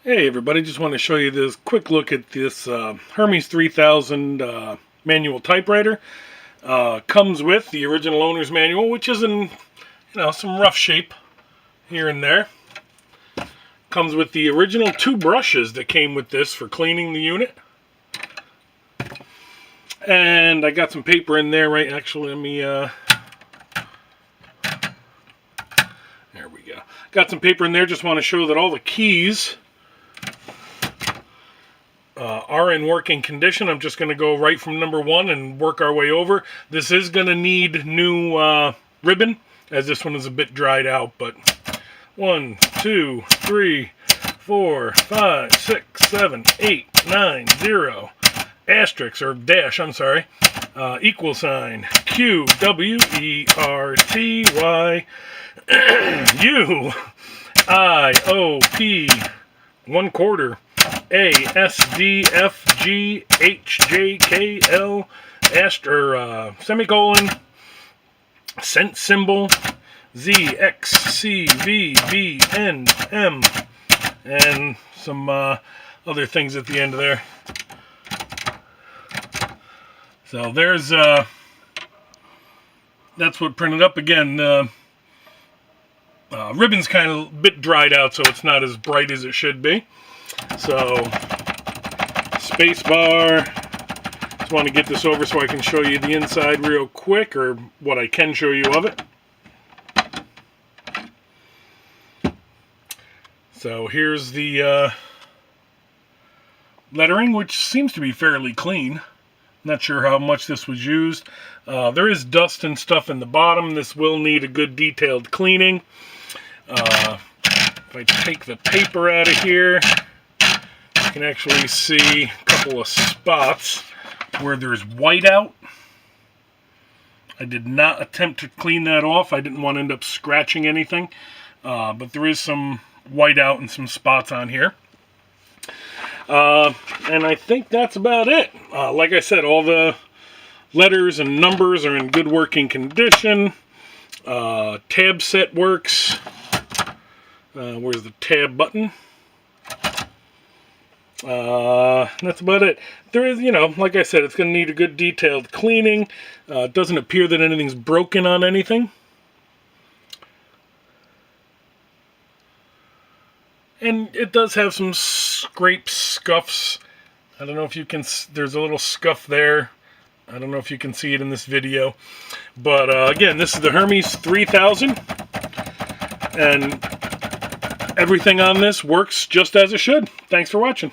Hey everybody, just want to show you this quick look at this Hermes 3000 manual typewriter. Comes with the original owner's manual, which is in some rough shape here and there. Comes with the original 2 brushes that came with this for cleaning the unit. And I got some paper in there, right? Actually, let me there we go. Got some paper in there, just want to show that all the keys are in working condition. I'm just going to go right from number 1 and work our way over. This is going to need new ribbon, as this one is a bit dried out, but 1, 2, 3, 4, 5, 6, 7, 8, 9, 0, asterisk, or dash, I'm sorry, equal sign, Q, W, E, R, T, Y, U, I, O, P, 1/4, A, S, D, F, G, H, J, K, L, semicolon, cent symbol, Z, X, C, V, B, N, M, and some other things at the end of there. So there's, that's what printed up. Again, ribbon's kind of a bit dried out, so it's not as bright as it should be. So, space bar. Just want to get this over so I can show you the inside real quick, or what I can show you of it. So here's the lettering, which seems to be fairly clean. Not sure how much this was used. There is dust and stuff in the bottom. This will need a good detailed cleaning. If I take the paper out of here, you can actually see a couple of spots where there's white out. I did not attempt to clean that off. I didn't want to end up scratching anything. But there is some white out and some spots on here. And I think that's about it. Like I said, all the letters and numbers are in good working condition. Tab set works. Where's the tab button? That's about it. There is, like I said, it's going to need a good detailed cleaning. It doesn't appear that anything's broken on anything. And it does have some scrapes, scuffs. I don't know if you can, there's a little scuff there. I don't know if you can see it in this video. But again, this is the Hermes 3000. And everything on this works just as it should. Thanks for watching.